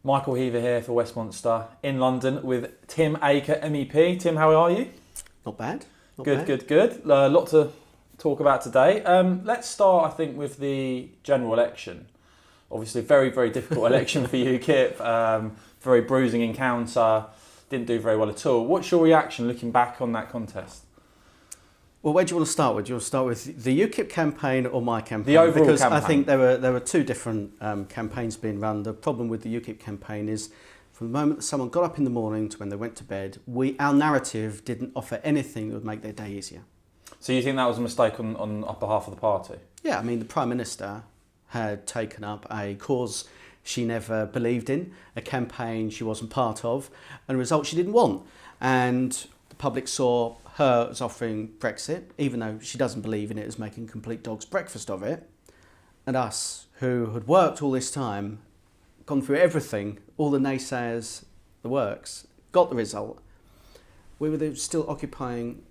Michael Heaver here for Westminster in London with Tim Aker MEP. Tim, how are you? Not bad. Good. A lot to talk about today. Let's start, I think, with the general election. Obviously, very, very difficult election for UKIP. Very bruising encounter. Didn't do very well at all. What's your reaction looking back on that contest? Well, where do you want to start with? Do you want to start with the UKIP campaign or my campaign? The overall because campaign. I think there were two different campaigns being run. The problem with the UKIP campaign is from the moment that someone got up in the morning to when they went to bed, our narrative didn't offer anything that would make their day easier. So you think that was a mistake on behalf of the party? Yeah, I mean, the Prime Minister had taken up a cause she never believed in, a campaign she wasn't part of, and a result she didn't want. And the public saw her as offering Brexit, even though she doesn't believe in it, as making complete dog's breakfast of it. And us, who had worked all this time, gone through everything, all the naysayers, the works, got the result. We were still occupying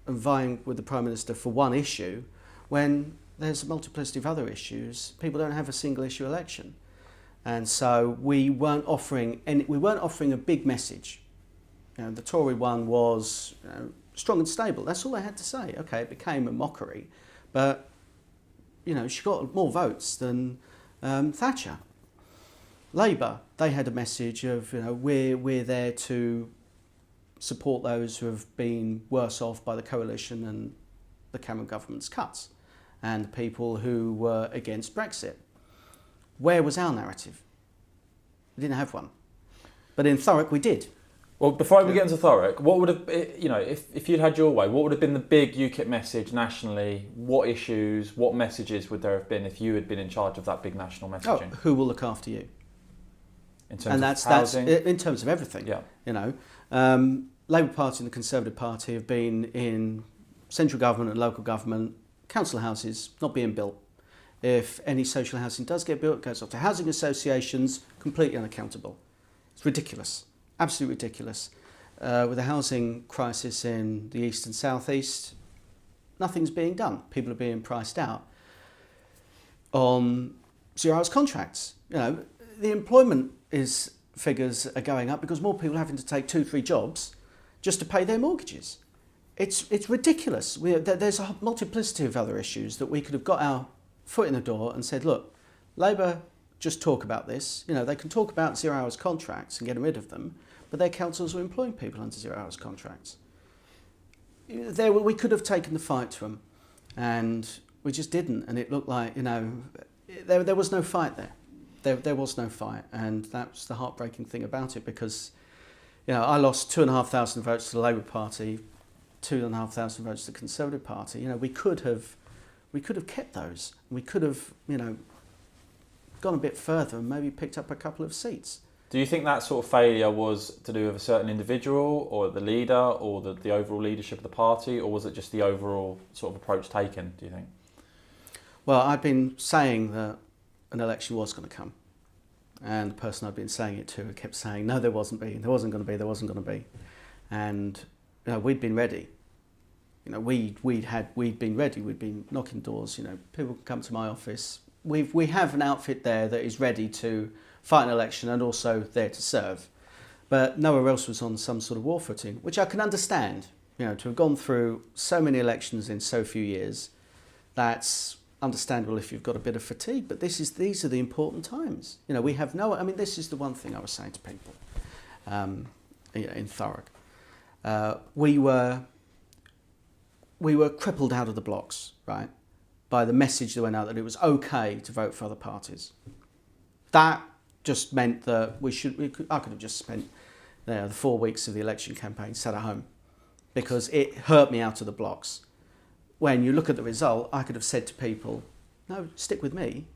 and vying with the Prime Minister for one issue when there's a multiplicity of other issues. People don't have a single issue election. And so we weren't offering a big message. You know, the Tory one was strong and stable. That's all they had to say. Okay, it became a mockery, but she got more votes than Thatcher. Labour, they had a message of we're there to support those who have been worse off by the coalition and the Cameron government's cuts, and the people who were against Brexit. Where was our narrative? We didn't have one, but in Thurrock we did. Well, before we get into Thurrock, what would have, if you'd had your way, what would have been the big UKIP message nationally? What issues, what messages would there have been if you had been in charge of that big national messaging? Who will look after you? In terms of housing? That's in terms of everything. Yeah. Labour Party and the Conservative Party have been in central government and local government, council houses not being built. If any social housing does get built, it goes off to housing associations, completely unaccountable. It's ridiculous. Absolutely ridiculous. With the housing crisis in the east and southeast, nothing's being done. People are being priced out on 0 hours contracts. The employment figures are going up because more people are having to take 2-3 jobs just to pay their mortgages. It's ridiculous. There's a multiplicity of other issues that we could have got our foot in the door and said, look, Labour just talk about this. They can talk about 0 hours contracts and get rid of them, but their councils are employing people under 0 hours contracts. We could have taken the fight to them, and we just didn't. And it looked like, there was no fight there. There was no fight, and that's the heartbreaking thing about it, because I lost 2,500 votes to the Labour Party, 2,500 votes to the Conservative Party. We could have kept those. We could have gone a bit further and maybe picked up a couple of seats. Do you think that sort of failure was to do with a certain individual or the leader or the overall leadership of the party, or was it just the overall sort of approach taken, do you think? Well, I've been saying that an election was going to come, and the person I'd been saying it to kept saying, no, there wasn't going to be. And we'd been ready. We'd been ready. We'd been knocking doors. People can come to my office. We have an outfit there that is ready to fight an election and also there to serve. But nowhere else was on some sort of war footing, which I can understand. To have gone through so many elections in so few years, that's understandable if you've got a bit of fatigue. But these are the important times. We have this is the one thing I was saying to people in Thurrock. We were crippled out of the blocks, right, by the message that went out that it was okay to vote for other parties. That just meant that I could have just spent the 4 weeks of the election campaign sat at home, because it hurt me out of the blocks. When you look at the result, I could have said to people, no, stick with me.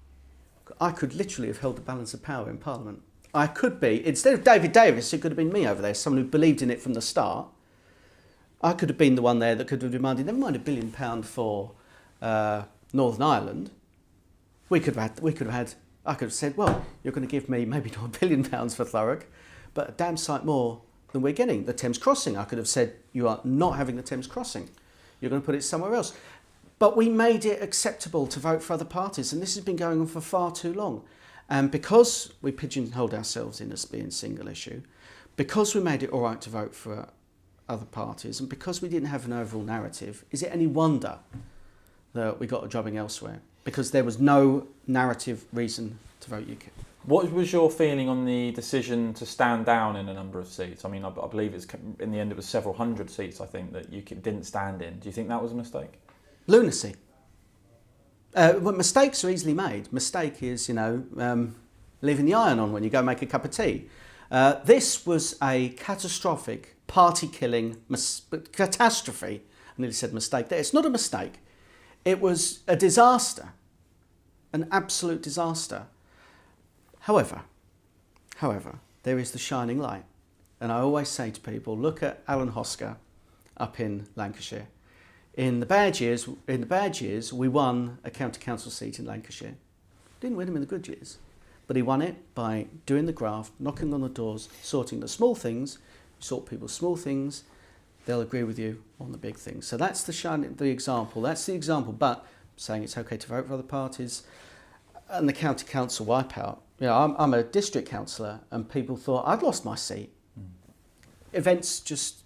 I could literally have held the balance of power in Parliament. I could be, instead of David Davis, it could have been me over there, someone who believed in it from the start. I could have been the one there that could have demanded, never mind £1 billion for Northern Ireland. I could have said, well, you're going to give me maybe not £1 billion for Thurrock, but a damn sight more than we're getting. The Thames Crossing, I could have said, you are not having the Thames Crossing. You're going to put it somewhere else. But we made it acceptable to vote for other parties, and this has been going on for far too long. And because we pigeonholed ourselves in as being single issue, because we made it all right to vote for other parties, and because we didn't have an overall narrative, is it any wonder that we got a drubbing elsewhere? Because there was no narrative reason to vote UKIP. What was your feeling on the decision to stand down in a number of seats? I mean, I believe in the end it was several hundred seats, I think, that UKIP didn't stand in. Do you think that was a mistake? Lunacy. But mistakes are easily made. Mistake is, leaving the iron on when you go make a cup of tea. This was a catastrophic, party-killing catastrophe. I nearly said mistake there. It's not a mistake. It was a disaster, an absolute disaster. However, there is the shining light. And I always say to people, look at Alan Hosker up in Lancashire. In the bad years, we won a county council seat in Lancashire. Didn't win them in the good years, but he won it by doing the graft, knocking on the doors, sorting the small things. You sort people's small things, they'll agree with you on the big things. So that's the example. That's the example. But saying it's okay to vote for other parties and the county council wipeout. I'm a district councillor, and people thought I'd lost my seat. Events just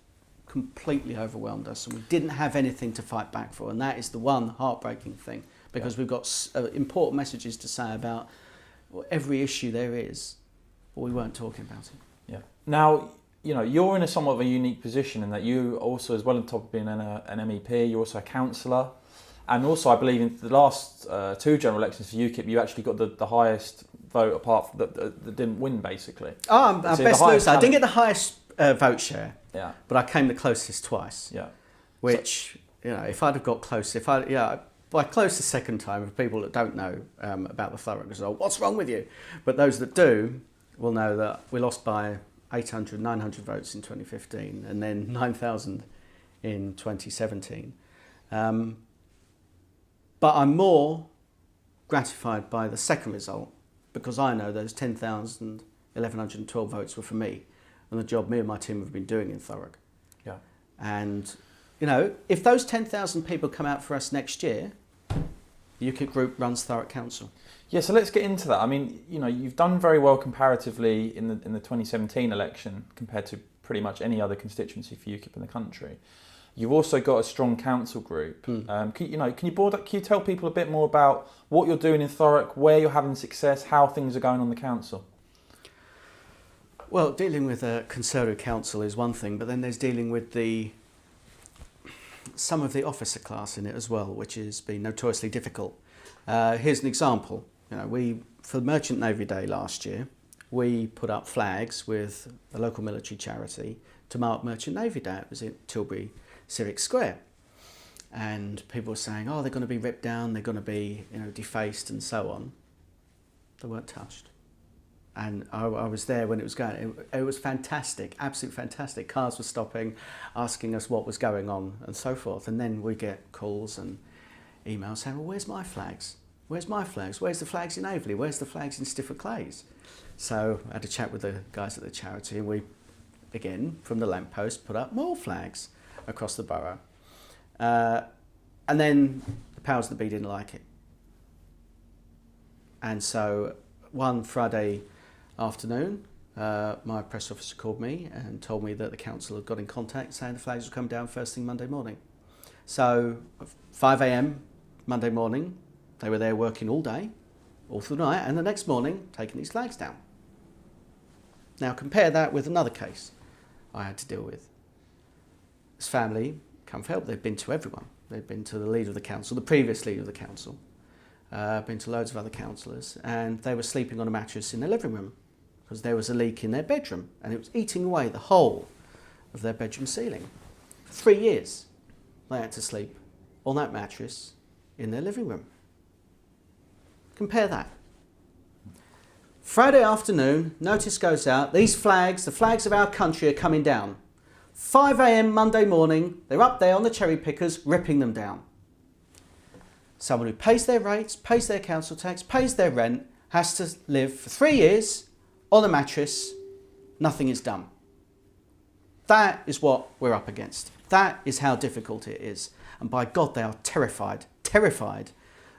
completely overwhelmed us, and we didn't have anything to fight back for, and that is the one heartbreaking thing, because we've got important messages to say about every issue there is, but we weren't talking about it. Yeah. Now, you're in a somewhat of a unique position in that you also, as well on top of being an MEP, you're also a councillor, and also I believe in the last two general elections for UKIP, you actually got the highest vote apart from that didn't win, basically. Oh, I'm best loser. I didn't get the highest vote share. Yeah. But I came the closest twice. Yeah. Which, if I'd have got close, by close the second time, for people that don't know about the Thurrock result, what's wrong with you? But those that do will know that we lost by 800, 900 votes in 2015 and then 9,000 in 2017. But I'm more gratified by the second result because I know those 10,000, 1,112 votes were for me and the job me and my team have been doing in Thurrock. Yeah. And, if those 10,000 people come out for us next year, the UKIP group runs Thurrock Council. Yeah, so let's get into that. I mean, you've done very well comparatively in the 2017 election compared to pretty much any other constituency for UKIP in the country. You've also got a strong council group. Can you tell people a bit more about what you're doing in Thurrock, where you're having success, how things are going on the council? Well, dealing with a Conservative council is one thing, but then there's dealing with some of the officer class in it as well, which has been notoriously difficult. Here's an example. For Merchant Navy Day last year, we put up flags with a local military charity to mark Merchant Navy Day. It was at Tilbury Civic Square. And people were saying, they're going to be ripped down, they're going to be defaced and so on. They weren't touched. And I was there when it was going. It was fantastic, absolutely fantastic. Cars were stopping, asking us what was going on and so forth. And then we get calls and emails saying, well, where's my flags? Where's my flags? Where's the flags in Aveley? Where's the flags in Stifford Clays? So I had a chat with the guys at the charity, and we, again, from the lamppost, put up more flags across the borough. And then the powers that be didn't like it. And so one Friday afternoon, my press officer called me and told me that the council had got in contact saying the flags would come down first thing Monday morning. So 5 a.m. Monday morning, they were there working all day, all through the night, and the next morning taking these flags down. Now compare that with another case I had to deal with. This family come for help. They'd been to everyone. They'd been to the leader of the council, the previous leader of the council, been to loads of other councillors, and they were sleeping on a mattress in their living room because there was a leak in their bedroom and it was eating away the whole of their bedroom ceiling. For 3 years, they had to sleep on that mattress in their living room. Compare that. Friday afternoon, notice goes out, these flags, the flags of our country are coming down. 5 a.m. Monday morning, they're up there on the cherry pickers, ripping them down. Someone who pays their rates, pays their council tax, pays their rent, has to live for 3 years on a mattress, nothing is done. That is what we're up against. That is how difficult it is. And by God, they are terrified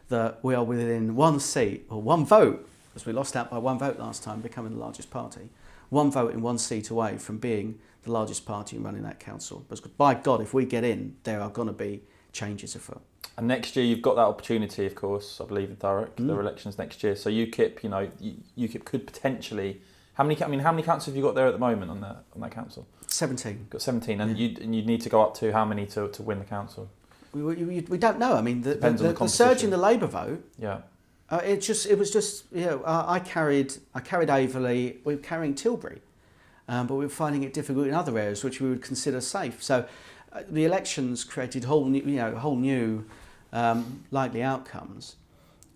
that we are within one seat or one vote because we lost out by 1 vote last time, becoming the largest party. 1 vote in 1 seat away from being the largest party and running that council. Because by God, if we get in, there are going to be changes afoot. And next year you've got that opportunity, of course, I believe, Thurrock, there are elections next year. So UKIP, UKIP could potentially... How many councils have you got there at the moment on that council? 17. You've got 17, and you'd need to go up to how many to win the council? We don't know. I mean, the surge in the Labour vote. Yeah. It was just I carried Averley. We were carrying Tilbury, but we were finding it difficult in other areas which we would consider safe. So the elections created whole new likely outcomes.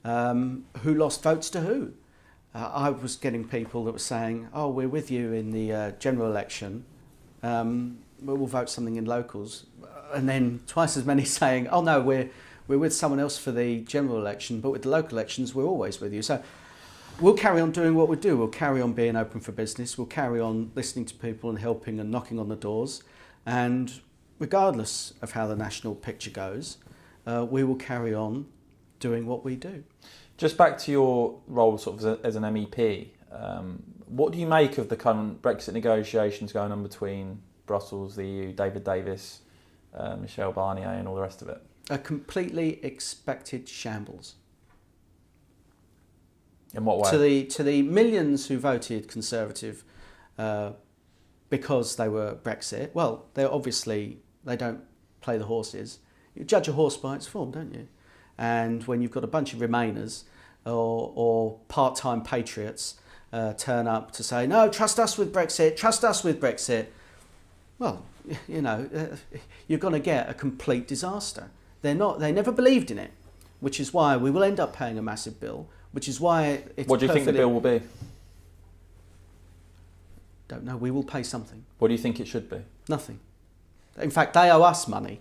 Who lost votes to who? I was getting people that were saying, "Oh, we're with you in the general election. We'll vote something in locals," and then twice as many saying, "Oh no, we're with someone else for the general election, but with the local elections, we're always with you." So we'll carry on doing what we do. We'll carry on being open for business. We'll carry on listening to people and helping and knocking on the doors. And regardless of how the national picture goes, we will carry on doing what we do. Just back to your role sort of as an MEP, what do you make of the current Brexit negotiations going on between Brussels, the EU, David Davis, Michel Barnier and all the rest of it? A completely expected shambles. In what way? To the millions who voted Conservative because they were Brexit, well, they don't play the horses. You judge a horse by its form, don't you? And when you've got a bunch of Remainers or part-time patriots turn up to say, "No, trust us with Brexit, trust us with Brexit," well, you're going to get a complete disaster. They never believed in it, which is why we will end up paying a massive bill, which is why it's What do you think the bill will be? Don't know. We will pay something. What do you think it should be? Nothing. In fact, they owe us money.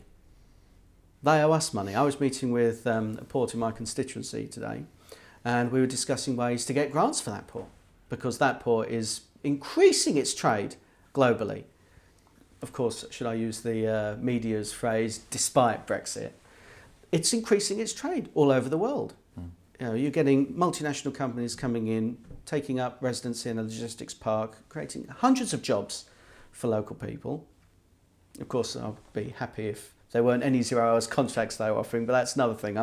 They owe us money. I was meeting with a port in my constituency today, and we were discussing ways to get grants for that port, because that port is increasing its trade globally. Of course, should I use the media's phrase, despite Brexit, it's increasing its trade all over the world. You're getting multinational companies coming in, taking up residency in a logistics park, creating hundreds of jobs for local people. Of course, I'll be happy if there weren't any 0 hours contracts they were offering, but that's another thing.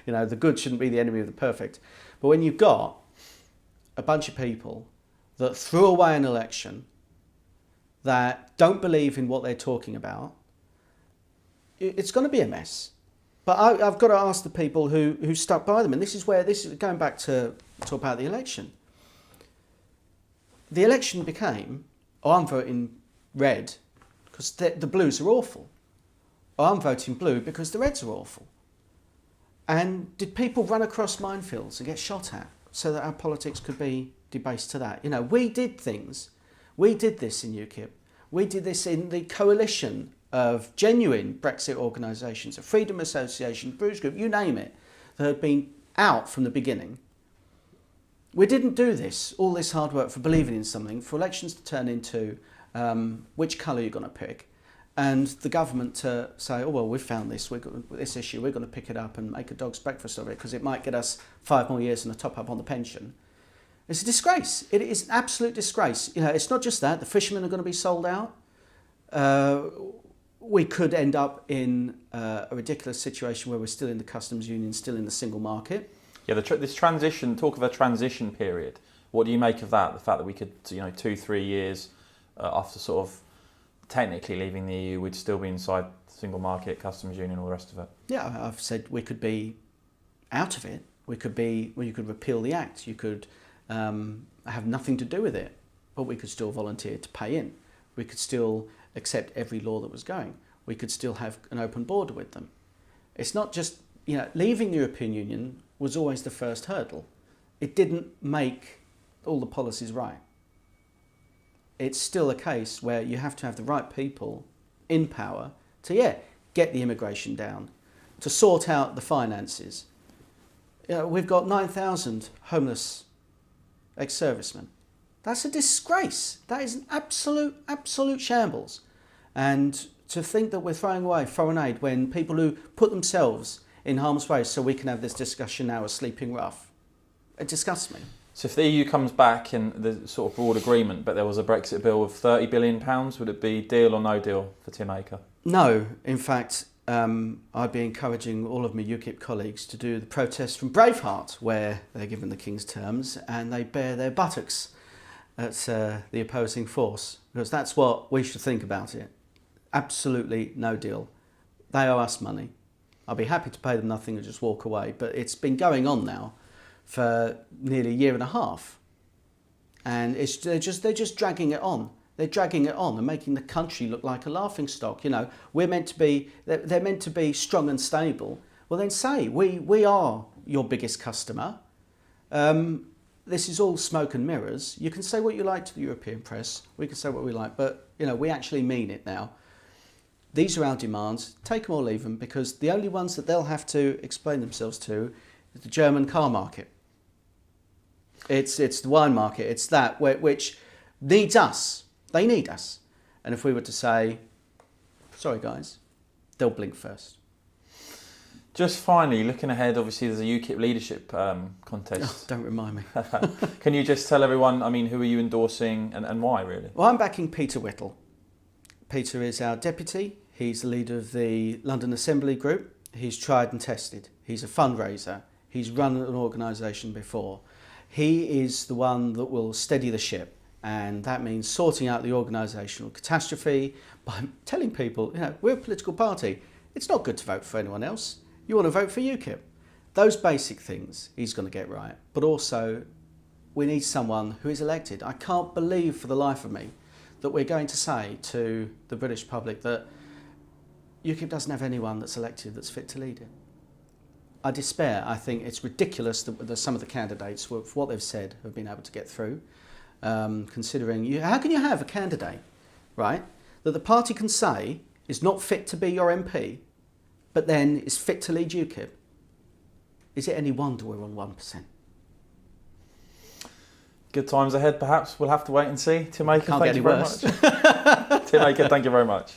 The good shouldn't be the enemy of the perfect. But when you've got a bunch of people that threw away an election, that don't believe in what they're talking about, it's going to be a mess. But I've got to ask the people who stuck by them, and this is going back to talk about the election. The election became, I'm voting red because the Blues are awful. I'm voting blue because the Reds are awful. And did people run across minefields and get shot at so that our politics could be debased to that? We did things. We did this in UKIP. We did this in the coalition of genuine Brexit organisations, a Freedom Association, Bruce Group, you name it, that had been out from the beginning. We didn't do this, all this hard work for believing in something, for elections to turn into which colour you're going to pick. And the government to say, "Oh, well, we've found this issue, we're going to pick it up and make a dog's breakfast of it because it might get us 5 more years and a top up on the pension." It's a disgrace. It is an absolute disgrace. It's not just that. The fishermen are going to be sold out. We could end up in a ridiculous situation where we're still in the customs union, still in the single market. Yeah, this transition, talk of a transition period. What do you make of that? The fact that we could, 2-3 years after sort of technically leaving the EU, we'd still be inside single market, customs union, all the rest of it. Yeah, I've said we could be out of it. You could repeal the act. You could have nothing to do with it, but we could still volunteer to pay in. We could still accept every law that was going. We could still have an open border with them. It's not just, leaving the European Union was always the first hurdle. It didn't make all the policies right. It's still a case where you have to have the right people in power to, get the immigration down, to sort out the finances. We've got 9,000 homeless ex-servicemen. That's a disgrace. That is an absolute shambles. And to think that we're throwing away foreign aid when people who put themselves in harm's way so we can have this discussion now are sleeping rough, it disgusts me. So if the EU comes back in the sort of broad agreement, but there was a Brexit bill of £30 billion, would it be deal or no deal for Tim Aker? No, in fact, I'd be encouraging all of my UKIP colleagues to do the protest from Braveheart, where they're given the King's terms and they bare their buttocks at the opposing force, because that's what we should think about it. Absolutely no deal. They owe us money. I'll be happy to pay them nothing and just walk away, but it's been going on now for nearly a year and a half, and they're just dragging it on. They're dragging it on and making the country look like a laughingstock. You know, they're meant to be strong and stable. Well, then say we are your biggest customer. This is all smoke and mirrors. You can say what you like to the European press. We can say what we like, but you know, we actually mean it now. These are our demands. Take them or leave them, because the only ones that they'll have to explain themselves to is the German car market. It's the wine market. It's that which needs us. They need us. And if we were to say, sorry guys, they'll blink first. Just finally, looking ahead, obviously there's a UKIP leadership contest. Oh, don't remind me. Can you just tell everyone, I mean, who are you endorsing and why, really? Well, I'm backing Peter Whittle. Peter is our deputy. He's the leader of the London Assembly Group. He's tried and tested. He's a fundraiser. He's run an organisation before. He is the one that will steady the ship. And that means sorting out the organisational catastrophe by telling people, you know, we're a political party. It's not good to vote for anyone else. You want to vote for UKIP. Those basic things he's going to get right. But also, we need someone who is elected. I can't believe for the life of me that we're going to say to the British public that UKIP doesn't have anyone that's elected that's fit to lead it. I despair. I think it's ridiculous that some of the candidates, for what they've said, have been able to get through. Considering, how can you have a candidate, right, that the party can say is not fit to be your MP, but then is fit to lead UKIP? Is it any wonder we're on 1%? Good times ahead, perhaps. We'll have to wait and see. Tim Aker, Can't thank get you any very worse. much. Tim Aker, thank you very much.